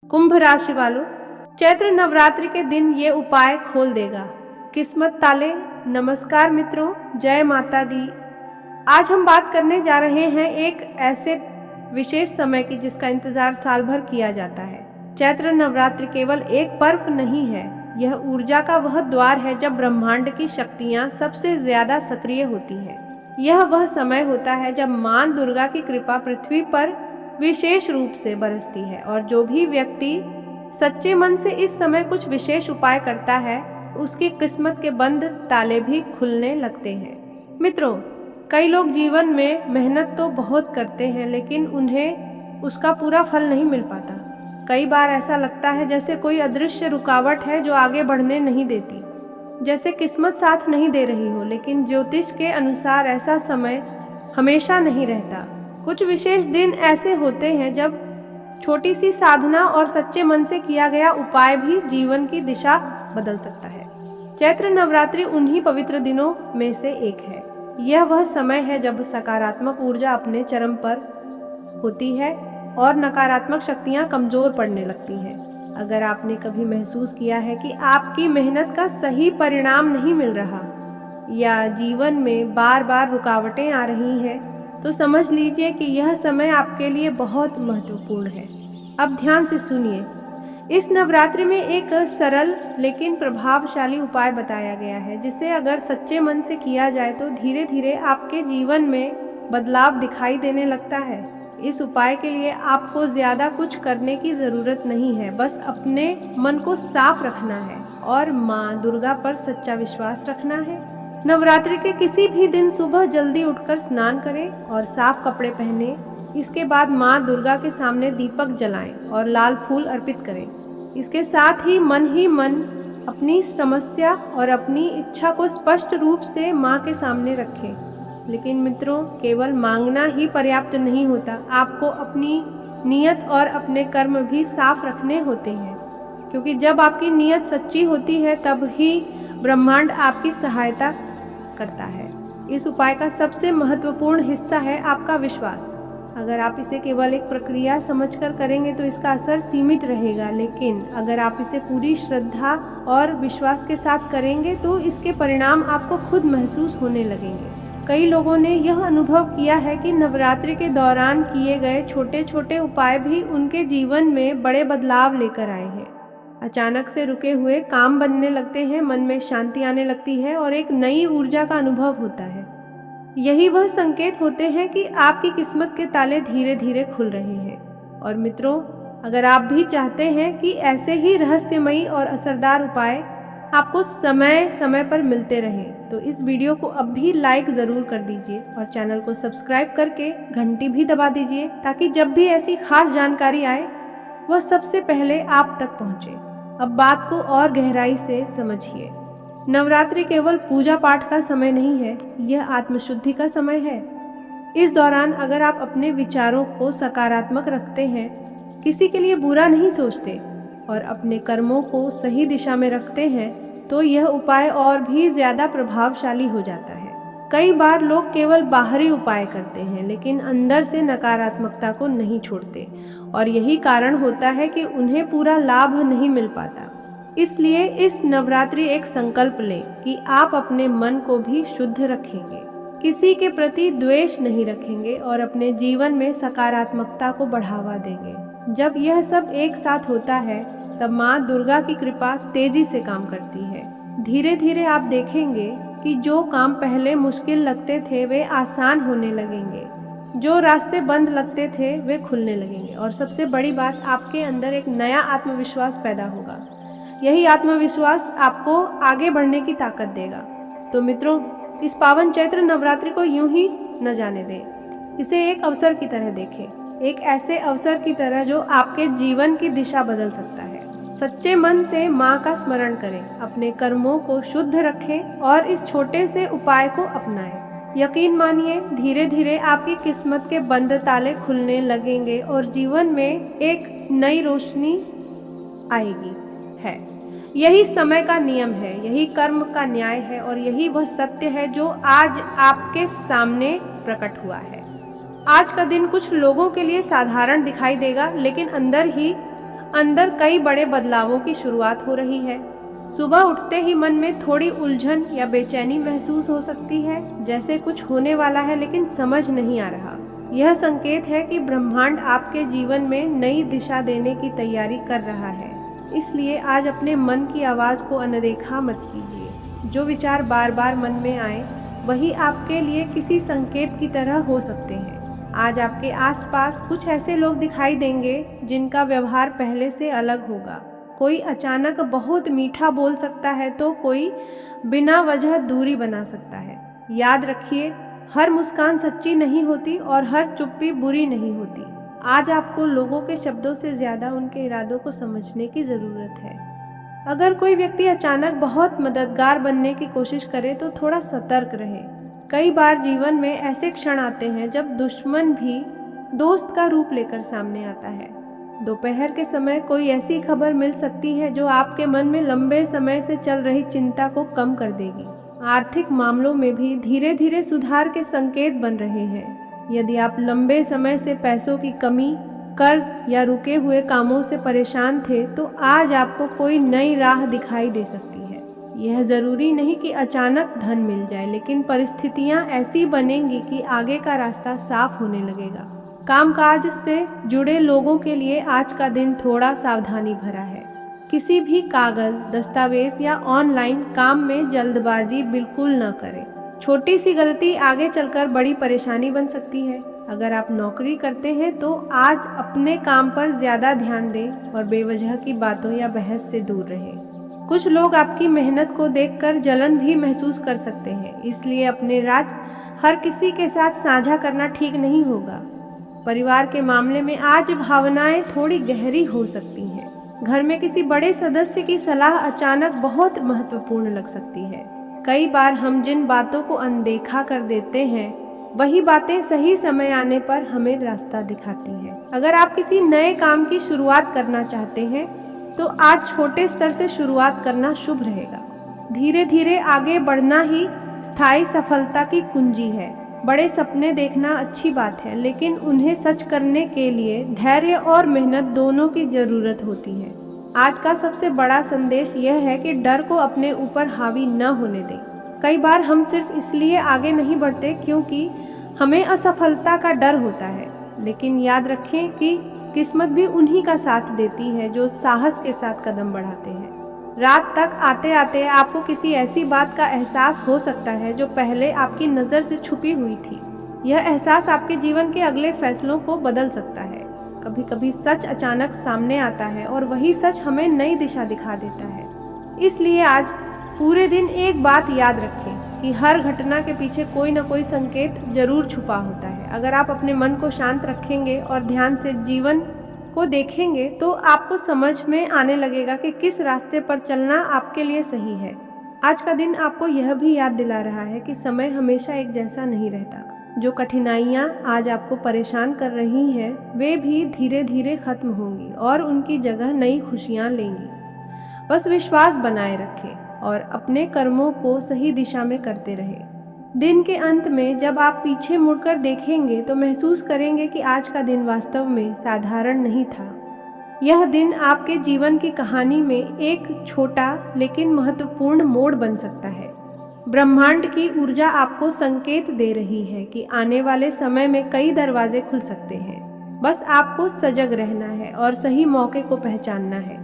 कुंभ राशि वालों, चैत्र नवरात्रि के दिन ये उपाय खोल देगा किस्मत ताले। नमस्कार मित्रों, जय माता दी। आज हम बात करने जा रहे हैं एक ऐसे विशेष समय की जिसका इंतजार साल भर किया जाता है। चैत्र नवरात्रि केवल एक पर्व नहीं है, यह ऊर्जा का वह द्वार है जब ब्रह्मांड की शक्तियाँ सबसे ज्यादा सक्रिय होती हैं। यह वह समय होता है जब मां दुर्गा की कृपा पृथ्वी पर विशेष रूप से बरसती है और जो भी व्यक्ति सच्चे मन से इस समय कुछ विशेष उपाय करता है उसकी किस्मत के बंद ताले भी खुलने लगते हैं। मित्रों, कई लोग जीवन में मेहनत तो बहुत करते हैं लेकिन उन्हें उसका पूरा फल नहीं मिल पाता। कई बार ऐसा लगता है जैसे कोई अदृश्य रुकावट है जो आगे बढ़ने नहीं देती, जैसे किस्मत साथ नहीं दे रही हो। लेकिन ज्योतिष के अनुसार ऐसा समय हमेशा नहीं रहता। कुछ विशेष दिन ऐसे होते हैं जब छोटी सी साधना और सच्चे मन से किया गया उपाय भी जीवन की दिशा बदल सकता है। चैत्र नवरात्रि उन्हीं पवित्र दिनों में से एक है। यह वह समय है जब सकारात्मक ऊर्जा अपने चरम पर होती है और नकारात्मक शक्तियां कमजोर पड़ने लगती हैं। अगर आपने कभी महसूस किया है कि आपकी मेहनत का सही परिणाम नहीं मिल रहा या जीवन में बार बार रुकावटें आ रही हैं, तो समझ लीजिए कि यह समय आपके लिए बहुत महत्वपूर्ण है। अब ध्यान से सुनिए। इस नवरात्रि में एक सरल लेकिन प्रभावशाली उपाय बताया गया है जिसे अगर सच्चे मन से किया जाए तो धीरे धीरे आपके जीवन में बदलाव दिखाई देने लगता है। इस उपाय के लिए आपको ज्यादा कुछ करने की जरूरत नहीं है, बस अपने मन को साफ रखना है और माँ दुर्गा पर सच्चा विश्वास रखना है। नवरात्रि के किसी भी दिन सुबह जल्दी उठकर स्नान करें और साफ कपड़े पहने। इसके बाद माँ दुर्गा के सामने दीपक जलाएं और लाल फूल अर्पित करें। इसके साथ ही मन अपनी समस्या और अपनी इच्छा को स्पष्ट रूप से माँ के सामने रखें। लेकिन मित्रों, केवल मांगना ही पर्याप्त नहीं होता, आपको अपनी नीयत और अपने कर्म भी साफ रखने होते हैं, क्योंकि जब आपकी नीयत सच्ची होती है तब ही ब्रह्मांड आपकी सहायता करता है। इस उपाय का सबसे महत्वपूर्ण हिस्सा है आपका विश्वास। अगर आप इसे केवल एक प्रक्रिया समझकर करेंगे तो इसका असर सीमित रहेगा, लेकिन अगर आप इसे पूरी श्रद्धा और विश्वास के साथ करेंगे तो इसके परिणाम आपको खुद महसूस होने लगेंगे। कई लोगों ने यह अनुभव किया है कि नवरात्रि के दौरान किए गए छोटे छोटे उपाय भी उनके जीवन में बड़े बदलाव लेकर आए हैं। अचानक से रुके हुए काम बनने लगते हैं, मन में शांति आने लगती है और एक नई ऊर्जा का अनुभव होता है। यही वह संकेत होते हैं कि आपकी किस्मत के ताले धीरे धीरे खुल रहे हैं। और मित्रों, अगर आप भी चाहते हैं कि ऐसे ही रहस्यमयी और असरदार उपाय आपको समय समय पर मिलते रहें, तो इस वीडियो को अब भी लाइक ज़रूर कर दीजिए और चैनल को सब्सक्राइब करके घंटी भी दबा दीजिए ताकि जब भी ऐसी खास जानकारी आए वह सबसे पहले आप तक पहुँचे। अब बात को और गहराई से समझिए। नवरात्रि केवल पूजा पाठ का समय नहीं है, यह आत्मशुद्धि का समय है। इस दौरान अगर आप अपने विचारों को सकारात्मक रखते हैं, किसी के लिए बुरा नहीं सोचते और अपने कर्मों को सही दिशा में रखते हैं, तो यह उपाय और भी ज्यादा प्रभावशाली हो जाता है। कई बार लोग केवल बाहरी उपाय करते हैं लेकिन अंदर से नकारात्मकता को नहीं छोड़ते और यही कारण होता है कि उन्हें पूरा लाभ नहीं मिल पाता। इसलिए इस नवरात्रि एक संकल्प लें कि आप अपने मन को भी शुद्ध रखेंगे, किसी के प्रति द्वेष नहीं रखेंगे और अपने जीवन में सकारात्मकता को बढ़ावा देंगे। जब यह सब एक साथ होता है तब माँ दुर्गा की कृपा तेजी से काम करती है। धीरे धीरे आप देखेंगे कि जो काम पहले मुश्किल लगते थे वे आसान होने लगेंगे, जो रास्ते बंद लगते थे वे खुलने लगेंगे और सबसे बड़ी बात, आपके अंदर एक नया आत्मविश्वास पैदा होगा। यही आत्मविश्वास आपको आगे बढ़ने की ताकत देगा। तो मित्रों, इस पावन चैत्र नवरात्रि को यूं ही न जाने दें, इसे एक अवसर की तरह देखें, एक ऐसे अवसर की तरह जो आपके जीवन की दिशा बदल सकता है। सच्चे मन से माँ का स्मरण करें, अपने कर्मों को शुद्ध रखें और इस छोटे से उपाय को अपनाएं। यकीन मानिए, धीरे धीरे आपकी किस्मत के बंद ताले खुलने लगेंगे और जीवन में एक नई रोशनी आएगी है। यही समय का नियम है, यही कर्म का न्याय है और यही वह सत्य है जो आज आपके सामने प्रकट हुआ है। आज का दिन कुछ लोगों के लिए साधारण दिखाई देगा, लेकिन अंदर ही अंदर कई बड़े बदलावों की शुरुआत हो रही है। सुबह उठते ही मन में थोड़ी उलझन या बेचैनी महसूस हो सकती है, जैसे कुछ होने वाला है लेकिन समझ नहीं आ रहा। यह संकेत है कि ब्रह्मांड आपके जीवन में नई दिशा देने की तैयारी कर रहा है। इसलिए आज अपने मन की आवाज़ को अनदेखा मत कीजिए। जो विचार बार बार मन में आए वही आपके लिए किसी संकेत की तरह हो सकते हैं। आज आपके आसपास कुछ ऐसे लोग दिखाई देंगे जिनका व्यवहार पहले से अलग होगा। कोई अचानक बहुत मीठा बोल सकता है तो कोई बिना वजह दूरी बना सकता है। याद रखिए, हर मुस्कान सच्ची नहीं होती और हर चुप्पी बुरी नहीं होती। आज आपको लोगों के शब्दों से ज़्यादा उनके इरादों को समझने की ज़रूरत है। अगर कोई व्यक्ति अचानक बहुत मददगार बनने की कोशिश करे तो थोड़ा सतर्क रहे। कई बार जीवन में ऐसे क्षण आते हैं जब दुश्मन भी दोस्त का रूप लेकर सामने आता है। दोपहर के समय कोई ऐसी खबर मिल सकती है जो आपके मन में लंबे समय से चल रही चिंता को कम कर देगी। आर्थिक मामलों में भी धीरे धीरे सुधार के संकेत बन रहे हैं। यदि आप लंबे समय से पैसों की कमी, कर्ज या रुके हुए कामों से परेशान थे तो आज आपको कोई नई राह दिखाई दे सकती है। यह जरूरी नहीं कि अचानक धन मिल जाए, लेकिन परिस्थितियां ऐसी बनेंगी कि आगे का रास्ता साफ होने लगेगा। कामकाज से जुड़े लोगों के लिए आज का दिन थोड़ा सावधानी भरा है। किसी भी कागज, दस्तावेज या ऑनलाइन काम में जल्दबाजी बिल्कुल न करें। छोटी सी गलती आगे चलकर बड़ी परेशानी बन सकती है। अगर आप नौकरी करते हैं तो आज अपने काम पर ज़्यादा ध्यान दें और बेवजह की बातों या बहस से दूर रहें। कुछ लोग आपकी मेहनत को देखकर जलन भी महसूस कर सकते हैं, इसलिए अपने राज हर किसी के साथ साझा करना ठीक नहीं होगा। परिवार के मामले में आज भावनाएं थोड़ी गहरी हो सकती हैं। घर में किसी बड़े सदस्य की सलाह अचानक बहुत महत्वपूर्ण लग सकती है। कई बार हम जिन बातों को अनदेखा कर देते हैं वही बातें सही समय आने पर हमें रास्ता दिखाती हैं। अगर आप किसी नए काम की शुरुआत करना चाहते हैं तो आज छोटे स्तर से शुरुआत करना शुभ रहेगा। धीरे धीरे आगे बढ़ना ही स्थायी सफलता की कुंजी है। बड़े सपने देखना अच्छी बात है, लेकिन उन्हें सच करने के लिए धैर्य और मेहनत दोनों की जरूरत होती है। आज का सबसे बड़ा संदेश यह है कि डर को अपने ऊपर हावी न होने दें। कई बार हम सिर्फ इसलिए आगे नहीं बढ़ते क्योंकि हमें असफलता का डर होता है, लेकिन याद रखें कि किस्मत भी उन्हीं का साथ देती है जो साहस के साथ कदम बढ़ाते हैं। रात तक आते आते आपको किसी ऐसी बात का एहसास हो सकता है जो पहले आपकी नज़र से छुपी हुई थी। यह एहसास आपके जीवन के अगले फैसलों को बदल सकता है। कभी कभी सच अचानक सामने आता है और वही सच हमें नई दिशा दिखा देता है। इसलिए आज पूरे दिन एक बात याद रखें कि हर घटना के पीछे कोई न कोई संकेत जरूर छुपा होता है। अगर आप अपने मन को शांत रखेंगे और ध्यान से जीवन को देखेंगे तो आपको समझ में आने लगेगा कि किस रास्ते पर चलना आपके लिए सही है। आज का दिन आपको यह भी याद दिला रहा है कि समय हमेशा एक जैसा नहीं रहता। जो कठिनाइयाँ आज आपको परेशान कर रही हैं वे भी धीरे धीरे खत्म होंगी और उनकी जगह नई खुशियाँ लेंगी। बस विश्वास बनाए रखें और अपने कर्मों को सही दिशा में करते रहें। दिन के अंत में जब आप पीछे मुड़कर देखेंगे तो महसूस करेंगे कि आज का दिन वास्तव में साधारण नहीं था। यह दिन आपके जीवन की कहानी में एक छोटा लेकिन महत्वपूर्ण मोड़ बन सकता है। ब्रह्मांड की ऊर्जा आपको संकेत दे रही है कि आने वाले समय में कई दरवाजे खुल सकते हैं। बस आपको सजग रहना है और सही मौके को पहचानना है।